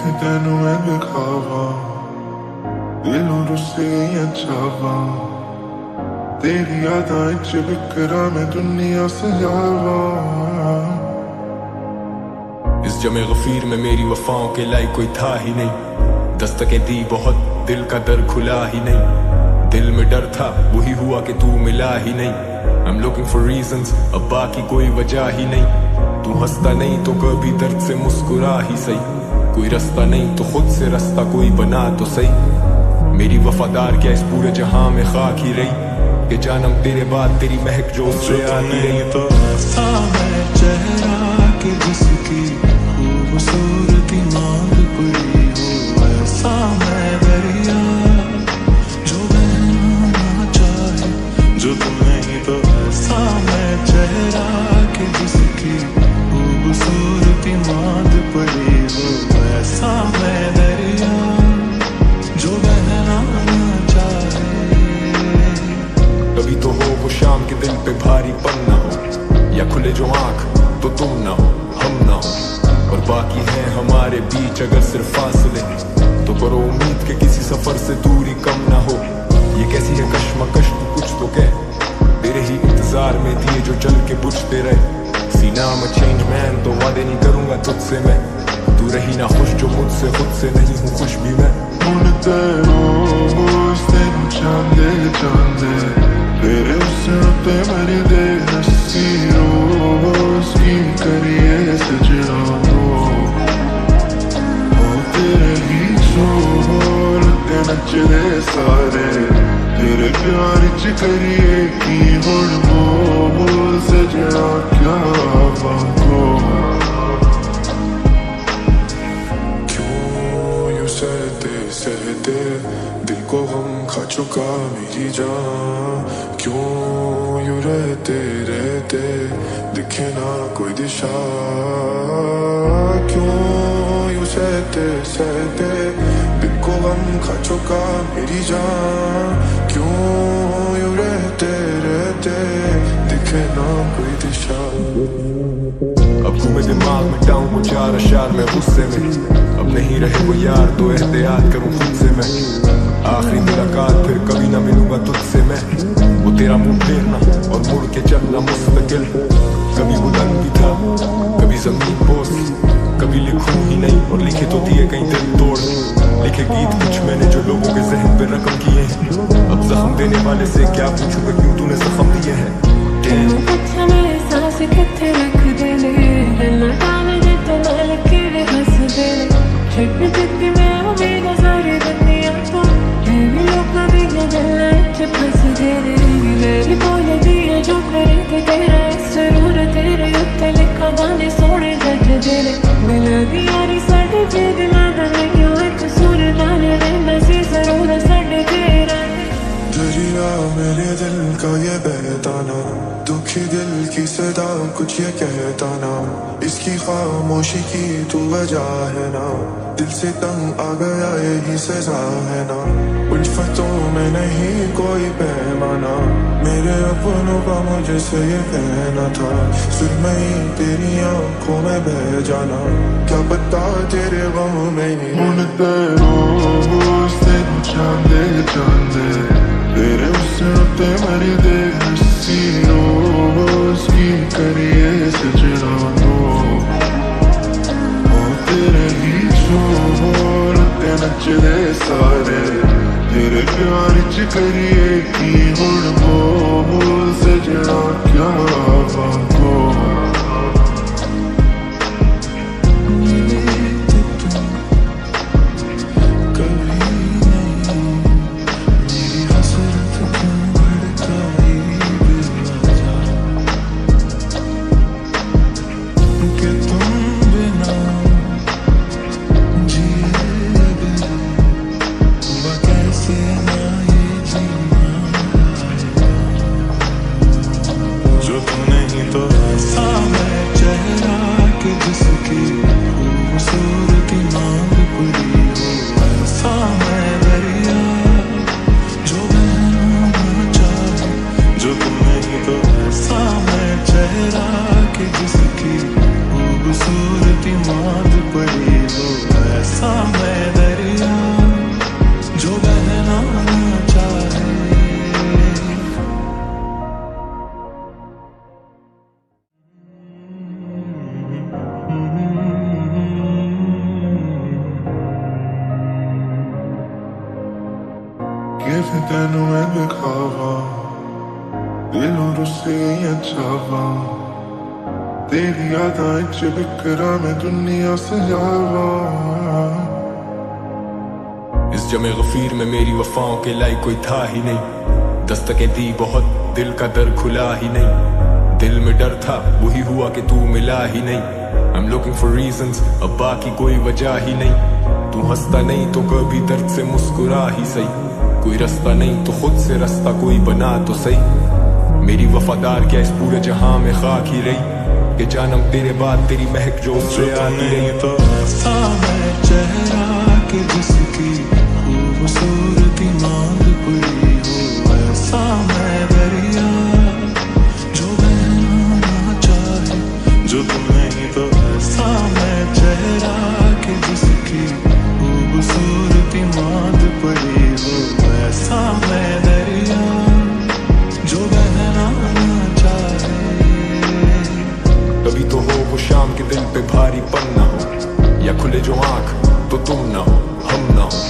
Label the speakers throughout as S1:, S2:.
S1: किथे तेनू मैं दिखावा, दिलों रुस्से चावा, तेरी यादां च बिखरा मैं दुनिया सजावा।
S2: इस जमे गफीर में मेरी वफाओं के लायक कोई था ही नहीं, दस्तकें दी बहुत दिल का दर खुला ही नहीं, दिल में डर था वही हुआ कि तू मिला ही नहीं। I'm looking for reasons, अब बाकी कोई वजह ही नहीं, तू हंसता नहीं तो कभी दर्द से मुस्कुरा ही सही, कोई रास्ता नहीं तो खुद से रास्ता कोई बना तो सही। मेरी वफादार क्या इस पूरे जहां में खाक ही रही, कि जानम तेरे बाद तेरी महक जो उससे आती रही।
S1: तो ऐसा है चेहरा कि जिसकी खूबसूरती मांग पड़ी हो, ऐसा है दरिया जो बहना चाहे जो तुम नहीं। तो ऐसा है चेहरा कि जिसकी खूबसूरती मांग पड़ी हो, ऐसा है दरिया जो बहना चाहे।
S2: कभी तो हो वो शाम के दिल पे भारी पन ना हो, या खुले जो आंख तो तुम ना हो हम ना हो, और बाकी है हमारे बीच अगर सिर्फ फासले, तो करो उम्मीद के किसी सफर से दूरी कम ना हो। ये कैसी है कश्मकश तू कुछ तो कह, तेरे ही इंतजार में दिए जो जल के बुझते रहे। सीना में चेंज मैन तो वादे नहीं करूंगा तुझसे मैं, तू रही ना खुश जो मुझसे खुद से नहीं हूँ खुश भी मैं।
S1: चांदे चांदे तेरे उसते मरी दे हंसी रोज की करिए सजना हो, तेरे ही छोर ते नचदे सारे, तेरे प्यार च करिए की हुण बोल सजना क्या बाको। क्यों यूं सहते सहते दिल को गम खा चुका मेरी जान, क्यों यूं रहते रहते दिखे ना कोई दिशा, क्यों यूं सहते सहते दिल को गम खा चुका मेरी जान, क्यों यूं रहते रहते दिखे ना कोई दिशा।
S2: अब घूमे दिमाग में टाऊं वो चार अशार में गुस्से में, अब नहीं रहे वो यार तो एहतियात करूं खुद से मैं। आखिरी मुलाकात फिर कभी ना मिलूंगा तुझसे मैं, वो तेरा मुंह फेरना और मुड़ के चलना मुस्तकिल, कभी बुलंद भी था कभी जमीन बोस, कभी लिखूं ही नहीं और लिखे तो दिए कहीं दिल तोड़, लिखे गीत कुछ मैंने जो लोगों के जहन पे रकम किए हैं। अब जख्म देने वाले से क्या पूछूंगा क्यों तूने जख्म दिए हैं।
S1: दरिया मेरे दिल का ये बहताना, दुखी दिल की सदा कुछ ये कहता ना, इसकी खामोशी की तू वजह है ना, दिल से तंग आ गया यही सजा है ना। उल्फतों में नहीं कोई पैमाना, मेरे अपनों का मुझसे ये कहना था, फिर मैं तेरी आंखों में बह जाना, क्या पता तेरे गम में चांदे चांदे तेरे उसते मरी दे हंसी रोज की करिए सजना हो, तेरे ही छोर ते नचदे सारे, तेरे प्यार च करिए की हुण बोल सजना क्या बाको। जो रुसे जावा तेरी यादां च बिखरा मैं दुनिया सजावा।
S2: इस जमे गफीर में मेरी वफाओं के लायक कोई था ही नहीं, दस्तकें दी बहुत दिल का दर खुला ही नहीं। दिल में डर था वही हुआ कि तू मिला ही नहीं। I'm looking for reasons, अब बाकी कोई वजह ही नहीं। तू हंसता नहीं तो कभी दर्द से मुस्कुरा ही सही। कोई रास्ता नहीं तो खुद से रास्ता कोई बना तो सही। मेरी वफादार क्या इस पूरे जहां में खाक ही रही कि जानम तेरे बाद तेरी महक जो उससे आती रही।
S1: तो ऐसा है चेहरा कि जिसकी खूबसूरती मांग पड़ी हो, ऐसा है दरिया जो बहना ना चाहे जो तुम नहीं। तो ऐसा है चेहरा कि जिसकी खूबसूरती मांग पड़ी हो, ऐसा है दरिया जो बहना ना चाहे।
S2: कभी तो हो वो शाम के दिल पे भारी पन ना हो, या खुले जो आंख तो तुम ना हो हम ना हो,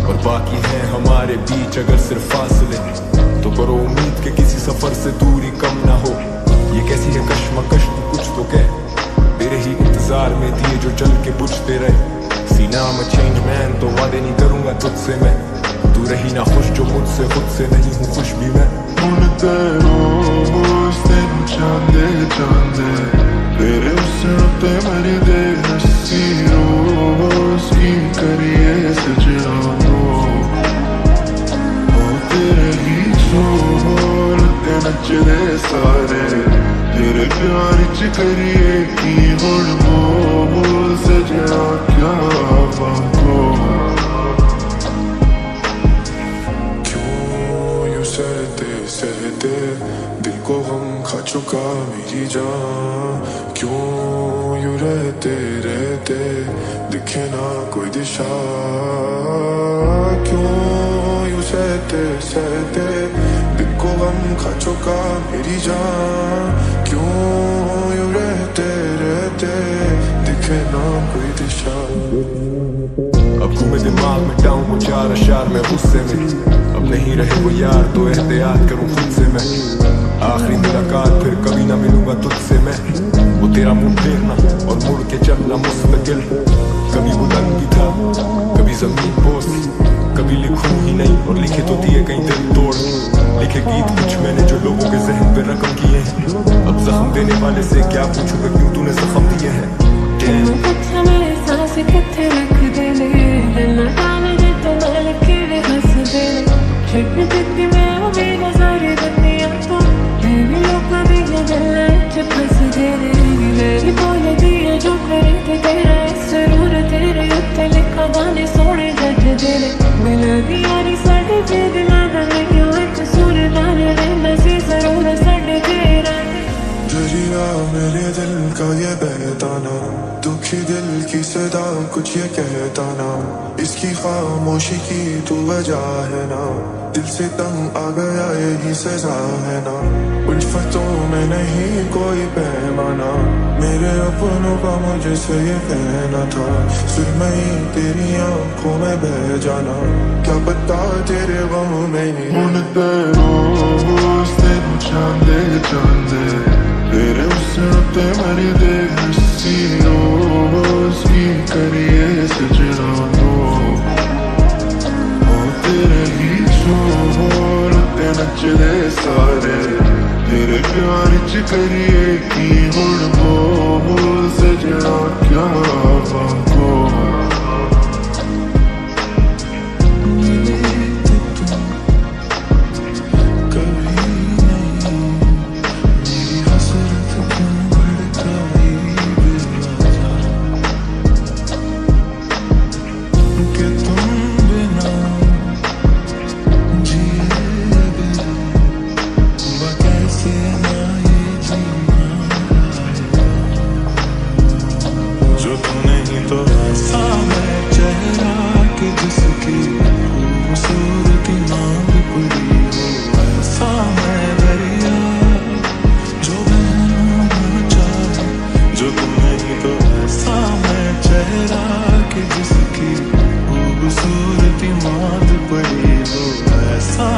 S2: और बाकी है हमारे बीच अगर सिर्फ फासले, तो करो उम्मीद के किसी सफर से दूरी कम ना हो। ये कैसी है कश्मकश तू कुछ तो कह, तेरे ही इंतजार में दिए जो जल के बुझते रहे। सीना में चेंज मैन तो वादे नहीं करूंगा तुझसे मैं, तू रही ना खुश जो मुझसे खुद से नहीं हूँ खुश भी मैं।
S1: चांदे चांदे तेरे उसते मरी दे हसी रोज की करिए सजना हो तेरे ही छोर ते नचदे सारे तेरे प्यार च करिए की हुण मोल सजना क्या बाको। क्यों यूं सहते सहते दिल को गम खा चुका मेरी जान, क्यों यूं रहते रहते दिखे ना कोई दिशा। क्यों यूं सहते सहते दिल को गम खा चुका मेरी जान, क्यों यूं रहते रहते दिखे ना कोई दिशा।
S2: अब घूमे दिमाग में टाऊं चार अशार में गुस्से में, अब नहीं रहे वो यार तो एहतियात करूं खुद से मैं। आखिरी मुलाकात फिर कभी ना मिलूंगा तुझसे मैं, वो तेरा मुंह फेरना और मुड़ के चलना मुस्तकिल। कभी बुलंद भी था कभी जमीन बोस, कभी लिखूं ही नहीं और लिखे तो दिए कहीं दिल तोड़। लिखे गीत कुछ मैंने जो लोगों के जहन पे रकम किए हैं, अब जख्म देने वाले से क्या पूछूंगा क्यों तूने जख्म दिए हैं।
S1: दरिया मेरे दिल का ये बहताना, दुखी दिल की सदा कुछ ये कहता ना, इसकी खामोशी की तू वजह है ना, दिल से तंग आ गया यही सजा है ना। उल्फतों में नहीं कोई पैमाना, मेरे अपनों का मुझसे ये कहना था, फिर मैं तेरी आंखों में बह जाना, क्या पता तेरे गम में ही। चांदे चांदे तेरे उसते मरी दे हसी रोज की करिए सजना हो तेरे ही छोर ते नचदे सारे तेरे प्यार च करिए की हुण मोल सजना क्या बाको। जिसकी खूबसूरती मांग पड़ी हो, ऐसा